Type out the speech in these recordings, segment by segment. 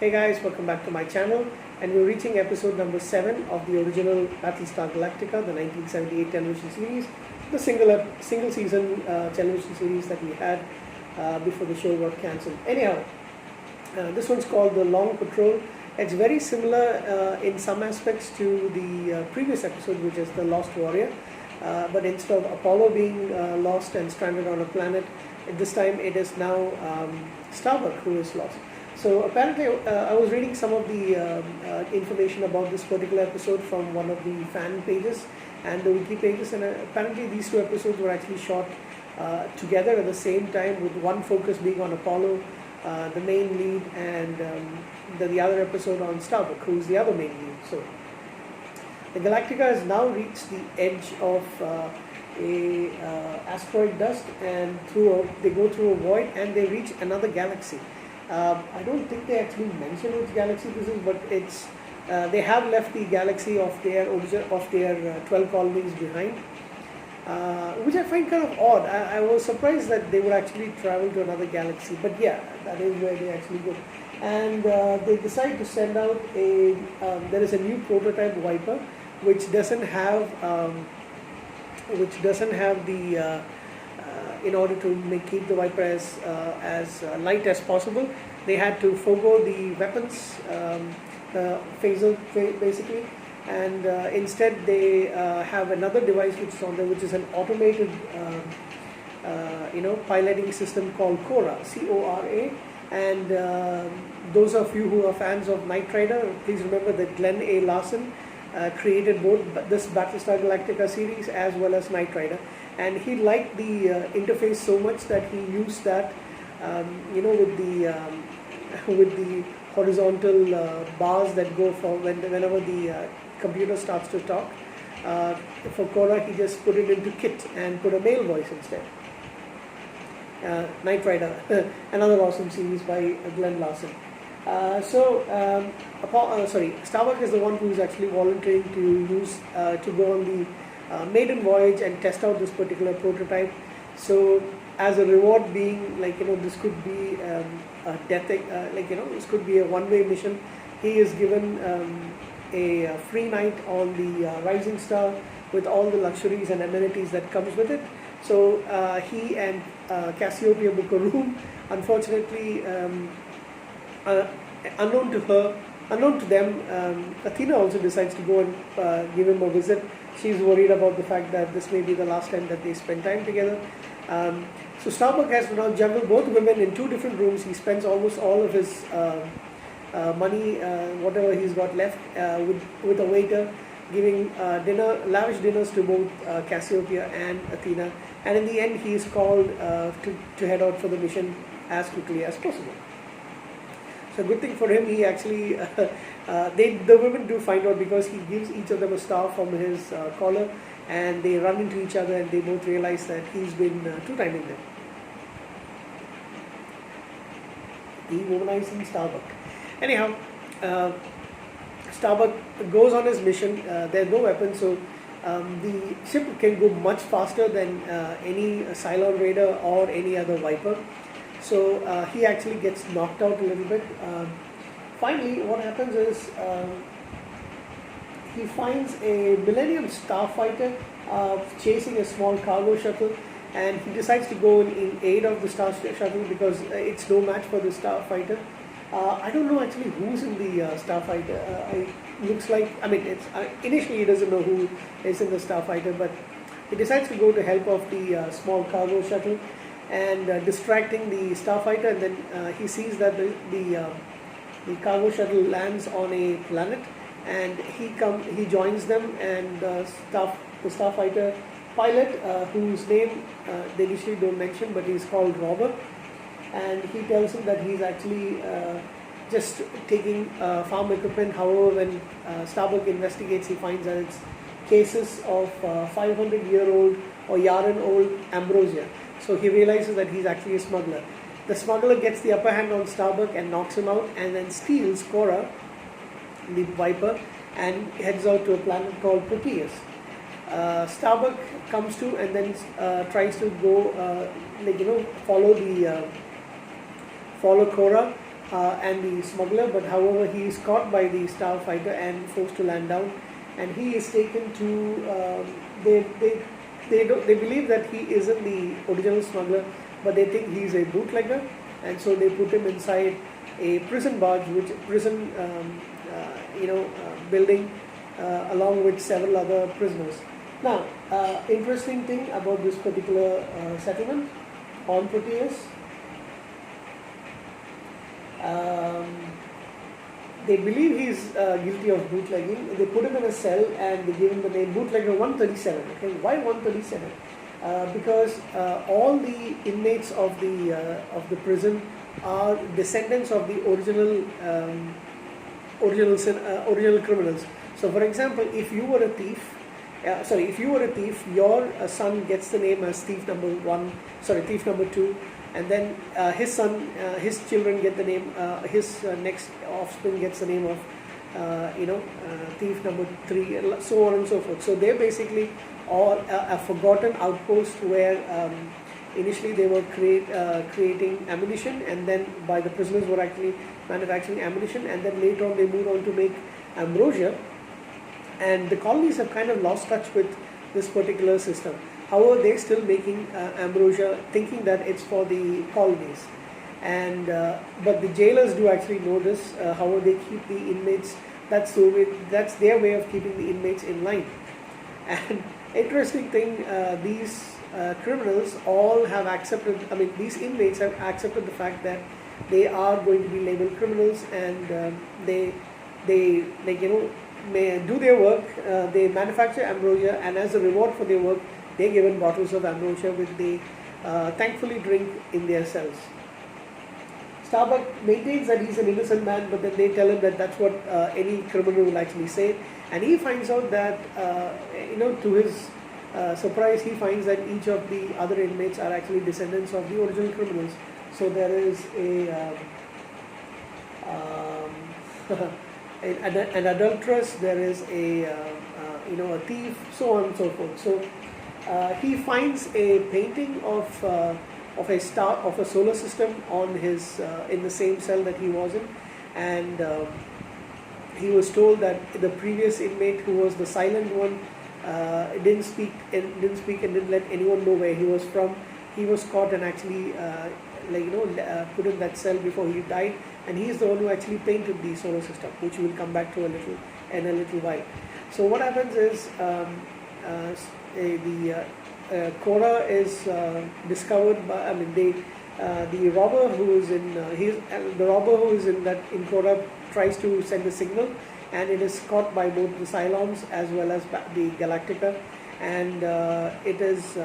Hey guys, welcome back to my channel, and we're reaching episode number 7 of the original Battlestar Galactica, the 1978 television series, the single season television series that we had before the show got cancelled. Anyhow, this one's called The Long Patrol. It's very similar in some aspects to the previous episode, which is The Lost Warrior, but instead of Apollo being lost and stranded on a planet, at this time it is now Starbuck who is lost. So apparently, I was reading some of the information about this particular episode from one of the fan pages and the wiki pages, and apparently these two episodes were actually shot together at the same time, with one focus being on Apollo, the main lead, and the other episode on Starbuck, who is the other main lead. So the Galactica has now reached the edge of a asteroid dust, and they go through a void and they reach another galaxy. I don't think they actually mention which galaxy this is, but it's they have left the galaxy of their 12 colonies behind, which I find kind of odd. I was surprised that they would actually travel to another galaxy, but yeah, that is where they actually go. And they decide to send out there is a new prototype Viper, which doesn't have the in order to keep the Viper as light as possible, they had to forego the weapons phaser basically, and instead they have another device which is on there, which is an automated piloting system called Cora, C-O-R-A. And those of you who are fans of Knight Rider, please remember that Glenn A. Larson created both this Battlestar Galactica series as well as Knight Rider, and he liked the interface so much that he used that with the horizontal bars that go for whenever the computer starts to talk. For Cora, he just put it into KITT and put a male voice instead. Knight Rider, another awesome series by Glenn Larson. Starbuck is the one who is actually volunteering to go on the maiden voyage and test out this particular prototype. So as a reward, being this could be a death, this could be a one-way mission, he is given a free night on the Rising Star with all the luxuries and amenities that comes with it. So he and Cassiopeia book a room. Unfortunately, unknown to them, Athena also decides to go and give him a visit. She's worried about the fact that this may be the last time that they spend time together. So Starbuck has to now juggle both women in two different rooms. He spends almost all of his money, whatever he's got left, with a waiter, giving lavish dinners to both Cassiopeia and Athena. And in the end, he is called to head out for the mission as quickly as possible. So good thing for him, he actually, the women do find out, because he gives each of them a star from his collar, and they run into each other and they both realize that he's been two-timing them. Dehumanizing Starbuck. Anyhow, Starbuck goes on his mission. There are no weapons, so the ship can go much faster than any Cylon Raider or any other Viper. So he actually gets knocked out a little bit. Finally, what happens is he finds a Millennium Starfighter chasing a small cargo shuttle, and he decides to go in aid of the shuttle because it's no match for the Starfighter. I don't know actually who's in the Starfighter. It looks like, it's initially he doesn't know who is in the Starfighter, but he decides to go to help of the small cargo shuttle and distracting the Starfighter, and then he sees that the cargo shuttle lands on a planet, and he joins them, and the Starfighter pilot, whose name they initially don't mention, but he's called Robert, and he tells him that he's actually just taking farm equipment. However, when Starbuck investigates, he finds that it's cases of 500-year-old or Yaren-old ambrosia. So he realizes that he's actually a smuggler. The smuggler gets the upper hand on Starbuck and knocks him out, and then steals Cora, the Viper, and heads out to a planet called Proteus. Starbuck comes to and then tries to go, follow Cora, and the smuggler, but however he is caught by the starfighter and forced to land down, and he is taken to they believe that he isn't the original smuggler, but they think he's a bootlegger, and so they put him inside a prison barge, which prison building, along with several other prisoners. Now, interesting thing about this particular settlement on Proteus, they believe he's guilty of bootlegging. They put him in a cell and they give him the name Bootlegger 137. Okay, why 137? Because all the inmates of the prison are descendants of the original criminals. So, for example, if you were a thief, your son gets the name as thief number 2, and then his children get the name, his next offspring gets the name of thief number 3, so on and so forth. So they're basically all a forgotten outpost where initially they were creating ammunition, and then by the prisoners were actually manufacturing ammunition, and then later on they moved on to make ambrosia, and the colonies have kind of lost touch with this particular system. However, they're still making ambrosia, thinking that it's for the colonies, and but the jailers do actually know this. However, they keep the inmates. That's their way of keeping the inmates in line. And interesting thing, these criminals all have accepted. I mean, these inmates have accepted the fact that they are going to be labeled criminals, and they may do their work. They manufacture ambrosia, and as a reward for their work, they're given bottles of ambrosia which they thankfully drink in their cells. Starbuck maintains that he's an innocent man, but then they tell him that that's what any criminal will actually say, and he finds out that to his surprise, he finds that each of the other inmates are actually descendants of the original criminals. So there is an adulteress, there is a thief, so on and so forth. So he finds a painting of a star, of a solar system on his in the same cell that he was in, and he was told that the previous inmate, who was the silent one, didn't speak and didn't let anyone know where he was from. He was caught and actually put in that cell before he died, and he is the one who actually painted the solar system, which we will come back to in a little while. So what happens is Kora is discovered by, the robber who is in Kora tries to send a signal, and it is caught by both the Cylons as well as the Galactica, and it is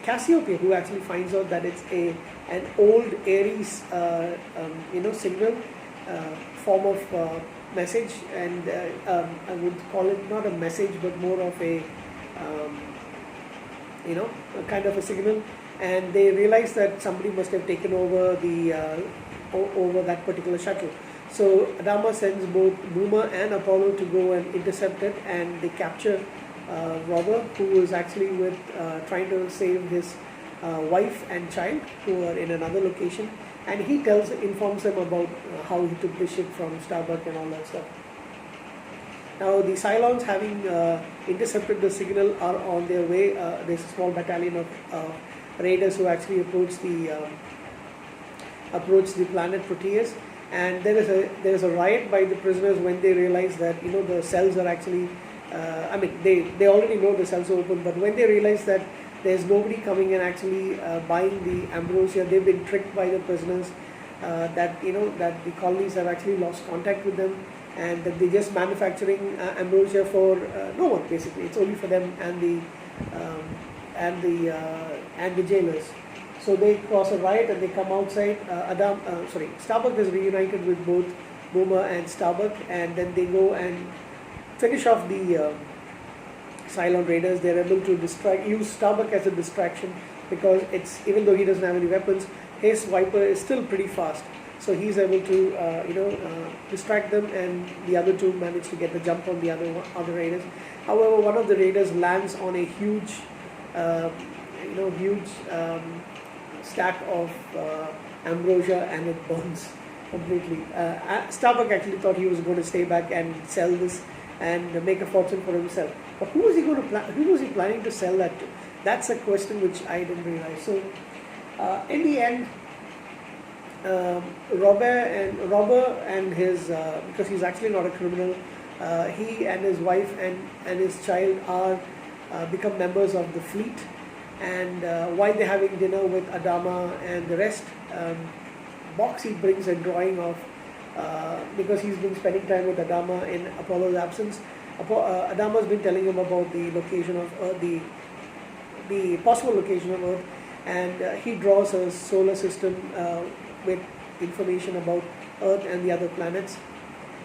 Cassiopeia who actually finds out that it's an old Ares signal form of message, and I would call it not a message but more of a kind of a signal, and they realize that somebody must have taken over over that particular shuttle. So Adama sends both Boomer and Apollo to go and intercept it, and they capture Robber, who is actually trying to save his wife and child, who are in another location, and he informs them about how he took the ship from Starbuck and all that stuff. Now the Cylons, having intercepted the signal, are on their way. There's a small battalion of raiders who actually approach the planet Proteus, and there is a riot by the prisoners when they realize that the cells are actually they already know the cells are open, but when they realize that there's nobody coming and actually buying the ambrosia, they've been tricked by the prisoners, that the colonies have actually lost contact with them, and that they're just manufacturing ambrosia for no one, basically. It's only for them and the jailers. So they cause a riot and they come outside. Starbuck is reunited with both Boomer and Starbuck, and then they go and finish off the Cylon raiders. They're able to use Starbuck as a distraction, because even though he doesn't have any weapons, his Viper is still pretty fast. So he's able to distract them, and the other two manage to get the jump on the other raiders. However, one of the raiders lands on a huge stack of ambrosia, and it burns. completely. Starbuck actually thought he was going to stay back and sell this and make a fortune for himself. But who was he going to who was he planning to sell that to? That's a question which I didn't realize. So, in the end, Robber and his because he's actually not a criminal. He and his wife and his child are become members of the fleet. And while they're having dinner with Adama and the rest, Boxy brings a drawing of because he's been spending time with Adama in Apollo's absence. Adama's been telling him about the location of Earth, the possible location of Earth, and he draws a solar system with information about Earth and the other planets,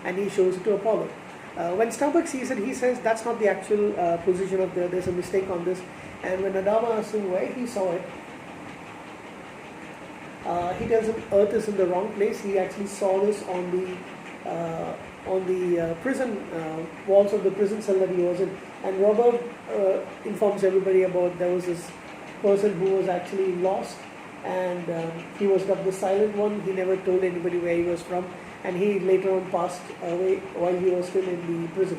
and he shows it to Apollo. When Starbuck sees it, he says that's not the actual position of there's a mistake on this. And when Adama asks him where he saw it, he tells him Earth is in the wrong place. He actually saw this on the prison walls of the prison cell that he was in. And Robert informs everybody about there was this person who was actually lost, and he was dubbed the Silent One. He never told anybody where he was from, and he later on passed away while he was still in the prison.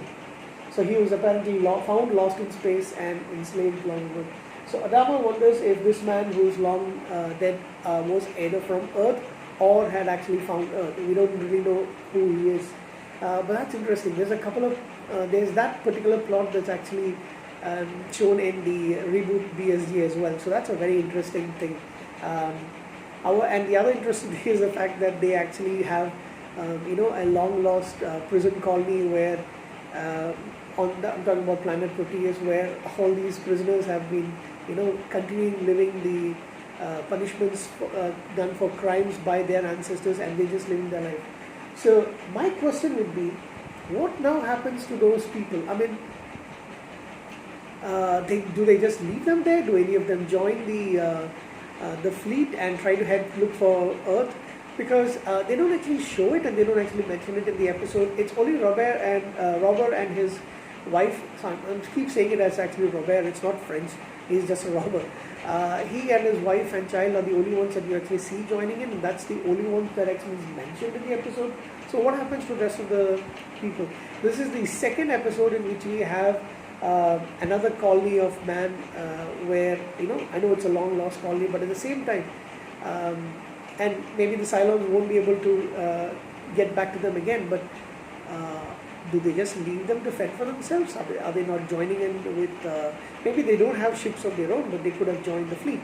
So he was apparently found lost in space and enslaved long ago. So Adama wonders if this man who's long dead was either from Earth or had actually found Earth. We don't really know who he is. But that's interesting. There's a couple of, there's that particular plot that's actually shown in the reboot BSG as well. So that's a very interesting thing. And the other interesting thing is the fact that they actually have, a long lost prison colony where I'm talking about planet Proteus, where all these prisoners have been, continuing living the punishments done for crimes by their ancestors, and they're just living their life. So my question would be, what now happens to those people? I mean, do they just leave them there? Do any of them join the fleet and try to look for Earth? Because they don't actually show it and they don't actually mention it in the episode. It's only Robert and his wife. I keep saying it as actually Robert. It's not French. He's just a robber. He and his wife and child are the only ones that you actually see joining in, and that's the only ones that actually is mentioned in the episode. So what happens to the rest of the people? This is the second episode in which we have another colony of man where, I know it's a long lost colony, but at the same time, and maybe the Cylons won't be able to get back to them again, but do they just leave them to fend for themselves? Are they not joining in with, maybe they don't have ships of their own, but they could have joined the fleet.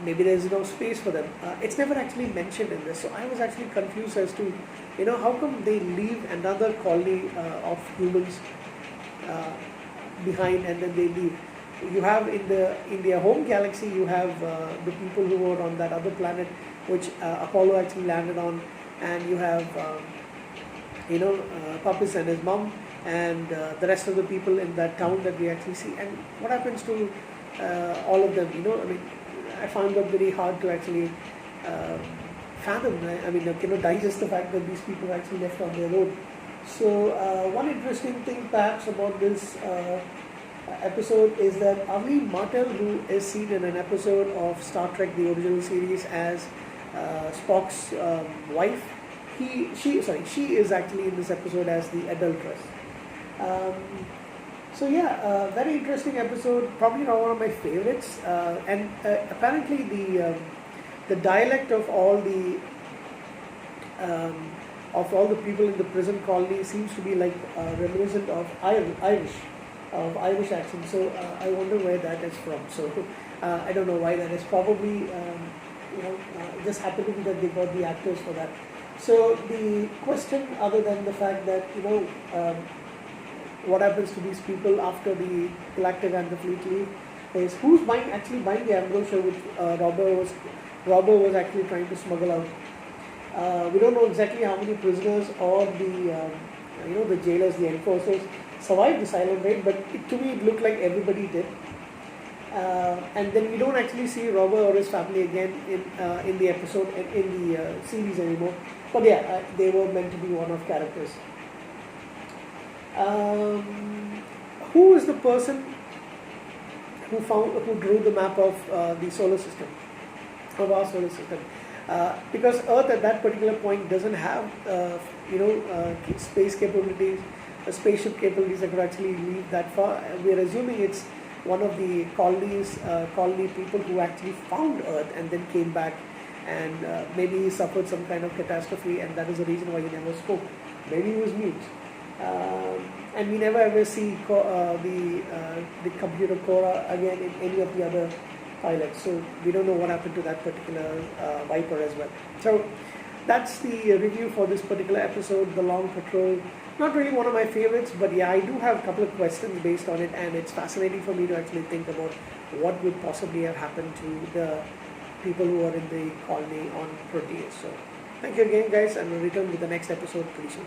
Maybe there's no space for them. It's never actually mentioned in this, so I was actually confused as to, how come they leave another colony of humans behind and then they leave. You have in their home galaxy, you have the people who were on that other planet, which Apollo actually landed on, and you have Pappas and his mom, and the rest of the people in that town that we actually see. And what happens to all of them? I found that very hard to actually fathom. Digest the fact that these people are actually left on their own. So one interesting thing perhaps about this episode is that Avi Martel, who is seen in an episode of Star Trek the original series as Spock's wife, she is actually in this episode as the adulteress. Very interesting episode, probably not one of my favorites, and apparently the dialect of all the people in the prison colony seems to be like reminiscent of Irish accent. So I wonder where that is from. So I don't know why that is. Probably it just happened to be that they got the actors for that. So the question, other than the fact that what happens to these people after the Galactic and the fleet leave, is who's actually buying the ambrosia which Robber was actually trying to smuggle out. We don't know exactly how many prisoners or the jailers, the enforcers, survived the silent raid, but to me it looked like everybody did. And then we don't actually see Robert or his family again in the episode and in the series anymore. But yeah, they were meant to be one-off characters. Who is the person who drew the map of the solar system, of our solar system? because Earth at that particular point doesn't have space capabilities, spaceship capabilities that could actually leave that far. We are assuming it's one of the colony people who actually found Earth and then came back and maybe he suffered some kind of catastrophe, and that is the reason why he never spoke. Maybe he was mute. And we never ever see the computer Cora again in any of the other pilots. So we don't know what happened to that particular Viper as well. So that's the review for this particular episode, The Long Patrol. Not really one of my favorites, but yeah, I do have a couple of questions based on it, and it's fascinating for me to actually think about what would possibly have happened to the people who are in the colony on Proteus. So thank you again, guys, and we'll return with the next episode pretty soon.